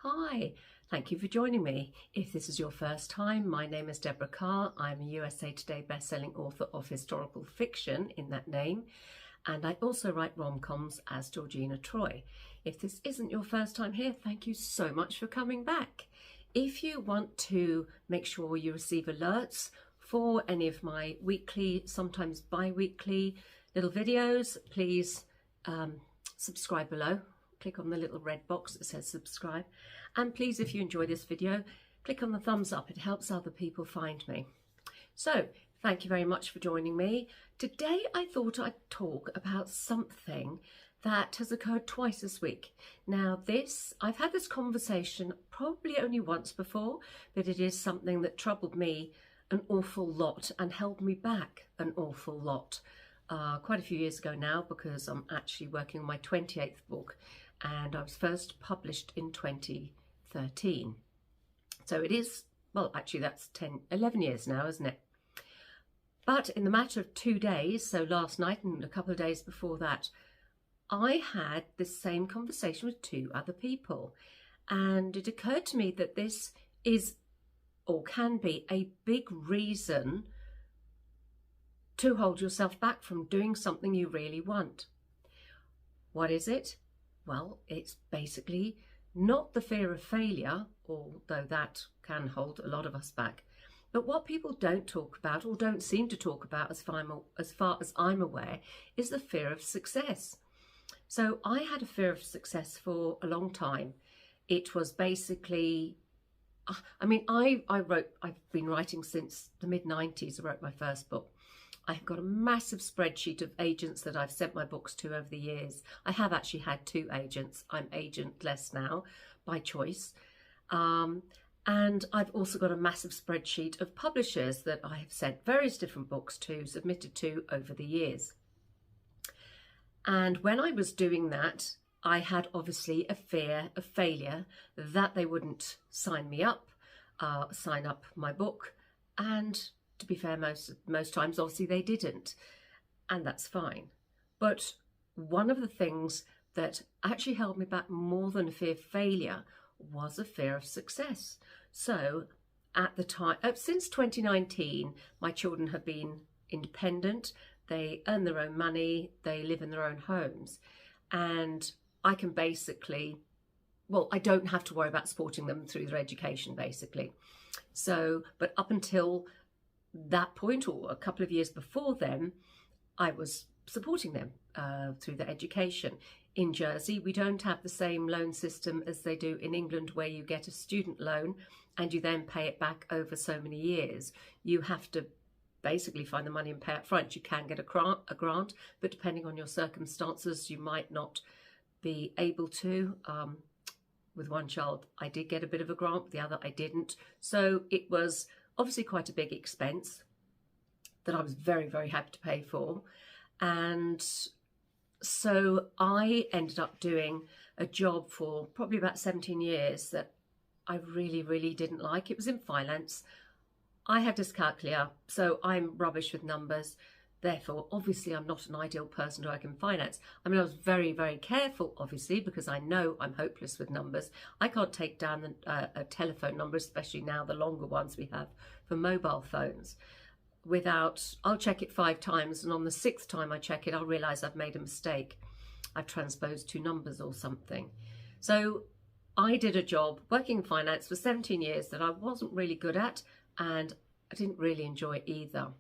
Hi, thank you for joining me. If this is your first time, my name is Deborah Carr. I'm a USA Today bestselling author of historical fiction in that name, and I also write rom-coms as Georgina Troy. If this isn't your first time here, thank you so much for coming back. If you want to make sure you receive alerts for any of my weekly, sometimes bi-weekly little videos, please subscribe below. Click on the little red box that says subscribe, and please, if you enjoy this video, click on the thumbs up. It helps other people find me. So thank you very much for joining me. Today I thought I'd talk about something that has occurred twice this week. Now I've had this conversation probably only once before, but it is something that troubled me an awful lot and held me back an awful lot. Quite a few years ago now, because I'm actually working on my 28th book, and I was first published in 2013. So it is, well, actually that's 11 years now, isn't it? But in the matter of 2 days, so last night and a couple of days before that, I had this same conversation with two other people. And it occurred to me that this is, or can be, a big reason to hold yourself back from doing something you really want. What is it? Well, it's basically not the fear of failure, although that can hold a lot of us back, but what people don't talk about, or don't seem to talk about as far as I'm aware, is the fear of success. So I had a fear of success for a long time. It was basically, I mean, I've been writing since the mid-90s. I wrote my first book. I've got a massive spreadsheet of agents that I've sent my books to over the years. I have actually had 2 agents. I'm agentless now by choice. And I've also got a massive spreadsheet of publishers that I have sent various different books to, submitted to over the years. And when I was doing that, I had obviously a fear of failure, that they wouldn't sign me up, sign up my book, and to be fair, most times obviously they didn't, and that's fine. But one of the things that actually held me back more than a fear of failure was a fear of success. So at the time, since 2019, my children have been independent. They earn their own money, they live in their own homes, and I can basically, well, I don't have to worry about supporting them through their education basically. So, but up until that point, or a couple of years before then, I was supporting them through their education. In Jersey, we don't have the same loan system as they do in England, where you get a student loan and you then pay it back over so many years. You have to basically find the money and pay up front. You can get a grant, but depending on your circumstances, you might not be able to. With one child, I did get a bit of a grant, with the other I didn't. So it was obviously quite a big expense that I was very, very happy to pay for. And so I ended up doing a job for probably about 17 years that I really, really didn't like. It was in finance. I had dyscalculia, so I'm rubbish with numbers. Therefore, obviously, I'm not an ideal person to work in finance. I mean, I was very, very careful, obviously, because I know I'm hopeless with numbers. I can't take down a telephone number, especially now the longer ones we have for mobile phones, without, I'll check it 5 times, and on the 6th time I check it, I'll realise I've made a mistake. I've transposed 2 numbers or something. So I did a job working in finance for 17 years that I wasn't really good at, and I didn't really enjoy either.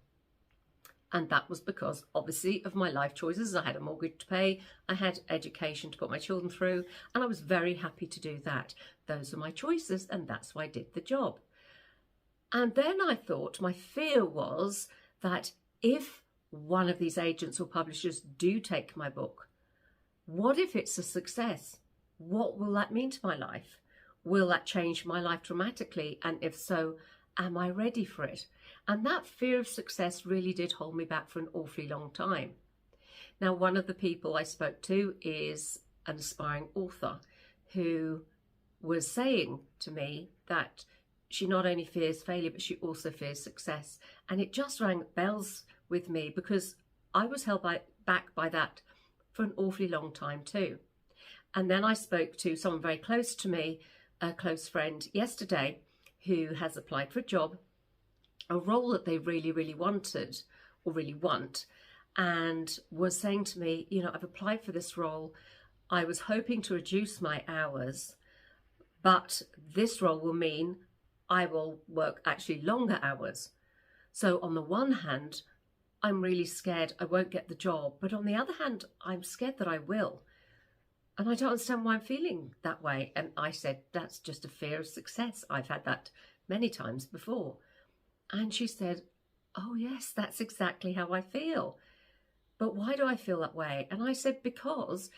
And that was because, obviously, of my life choices. I had a mortgage to pay, I had education to put my children through, and I was very happy to do that. Those are my choices, and that's why I did the job. And then I thought, my fear was that if one of these agents or publishers do take my book, what if it's a success? What will that mean to my life? Will that change my life dramatically? And if so, am I ready for it? And that fear of success really did hold me back for an awfully long time. Now, one of the people I spoke to is an aspiring author who was saying to me that she not only fears failure, but she also fears success. And it just rang bells with me, because I was held back by that for an awfully long time too. And then I spoke to someone very close to me a close friend yesterday who has applied for a job, a role that they really, really wanted or really want, and was saying to me, you know, I've applied for this role. I was hoping to reduce my hours, but this role will mean I will work actually longer hours. So on the one hand, I'm really scared I won't get the job, but on the other hand, I'm scared that I will. And I don't understand why I'm feeling that way. And I said, that's just a fear of success. I've had that many times before. And she said, oh yes, that's exactly how I feel. But why do I feel that way? And I said, because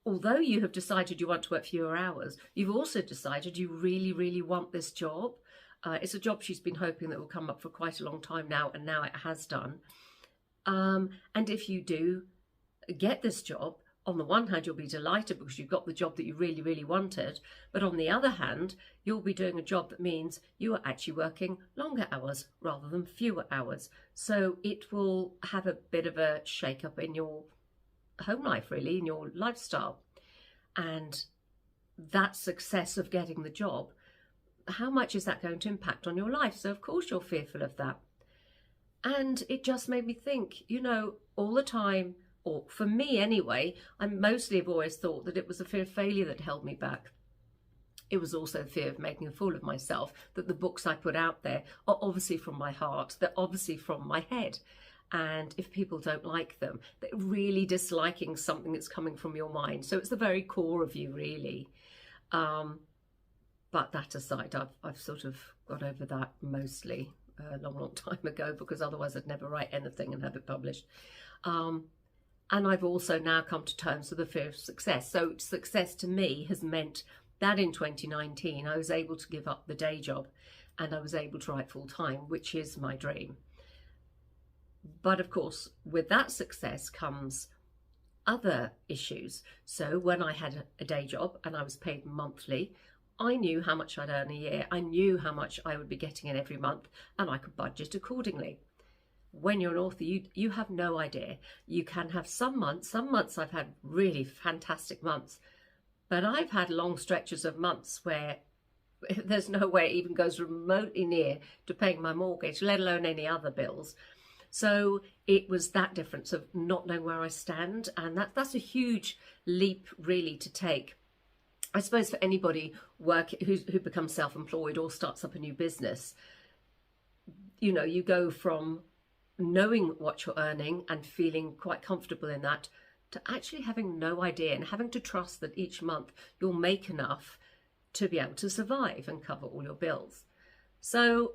although you have decided you want to work fewer hours, you've also decided you really, really want this job. It's a job she's been hoping that will come up for quite a long time now, and now it has done. And if you do get this job, on the one hand, you'll be delighted because you've got the job that you really, really wanted. But on the other hand, you'll be doing a job that means you are actually working longer hours rather than fewer hours. So it will have a bit of a shake-up in your home life, really, in your lifestyle. And that success of getting the job, how much is that going to impact on your life? So of course you're fearful of that. And it just made me think, you know, all the time, or for me anyway, I mostly have always thought that it was the fear of failure that held me back. It was also the fear of making a fool of myself, that the books I put out there are obviously from my heart, they're obviously from my head. And if people don't like them, they're really disliking something that's coming from your mind. So it's the very core of you, really. But that aside, I've sort of got over that mostly a long time ago, because otherwise I'd never write anything and have it published. And I've also now come to terms with the fear of success. So success to me has meant that in 2019, I was able to give up the day job and I was able to write full time, which is my dream. But of course, with that success comes other issues. So when I had a day job and I was paid monthly, I knew how much I'd earn a year. I knew how much I would be getting in every month, and I could budget accordingly. When you're an author, you have no idea. You can have some months I've had really fantastic months, but I've had long stretches of months where there's no way it even goes remotely near to paying my mortgage, let alone any other bills. So it was that difference of not knowing where I stand, and that's a huge leap really to take. I suppose for anybody who becomes self-employed or starts up a new business, you know, you go from knowing what you're earning and feeling quite comfortable in that to actually having no idea and having to trust that each month you'll make enough to be able to survive and cover all your bills. So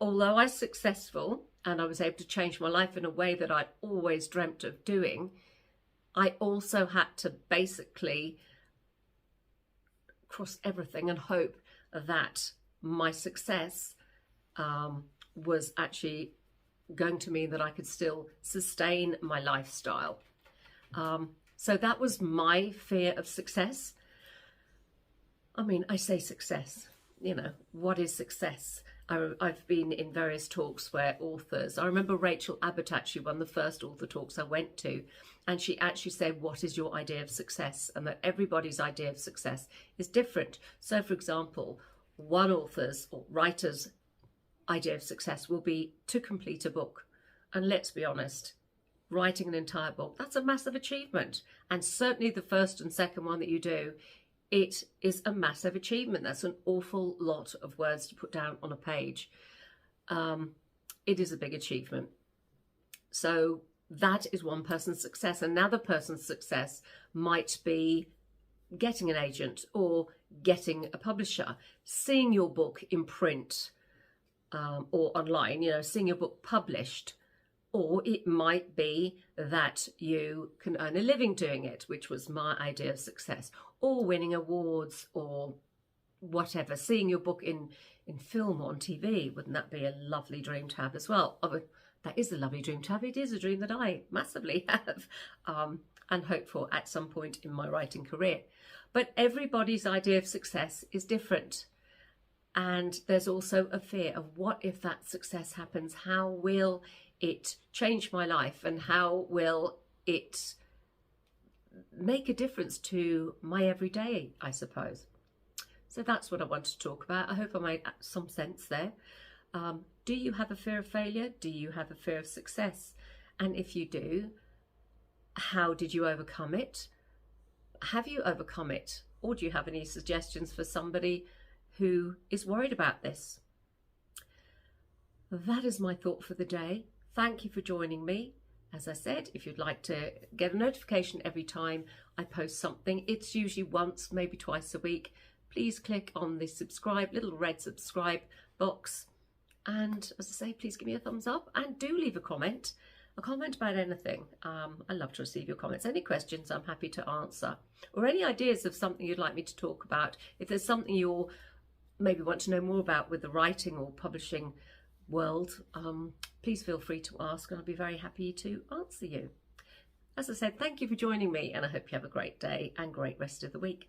although I was successful and I was able to change my life in a way that I'd always dreamt of doing, I also had to basically cross everything and hope that my success was actually going to mean that I could still sustain my lifestyle. So that was my fear of success. I mean, I say success, you know, what is success? I've been in various talks where authors, I remember Rachel Abbott actually, one of the first author talks I went to, and she actually said, what is your idea of success? And that everybody's idea of success is different. So for example, one author's or writer's idea of success will be to complete a book. And let's be honest, writing an entire book, that's a massive achievement. And certainly the first and second one that you do, it is a massive achievement. That's an awful lot of words to put down on a page. It is a big achievement. So that is one person's success. Another person's success might be getting an agent or getting a publisher, seeing your book in print or online, you know, seeing your book published. Or it might be that you can earn a living doing it, which was my idea of success, or winning awards or whatever, seeing your book in film or on TV. Wouldn't that be a lovely dream to have as well? Oh, that is a lovely dream to have. It is a dream that I massively have and hope for at some point in my writing career. But everybody's idea of success is different. And there's also a fear of what if that success happens? How will it change my life, and how will it make a difference to my everyday, I suppose? So that's what I want to talk about. I hope I made some sense there. Do you have a fear of failure? Do you have a fear of success? And if you do, how did you overcome it? Have you overcome it? Or do you have any suggestions for somebody who is worried about this? That is my thought for the day. Thank you for joining me. As I said, if you'd like to get a notification every time I post something, it's usually once, maybe twice a week. Please click on the subscribe, little red subscribe box. And as I say, please give me a thumbs up and do leave a comment about anything. I love to receive your comments. Any questions, I'm happy to answer. Or any ideas of something you'd like me to talk about. If there's something you maybe want to know more about with the writing or publishing world, please feel free to ask and I'll be very happy to answer you. As I said, thank you for joining me and I hope you have a great day and great rest of the week.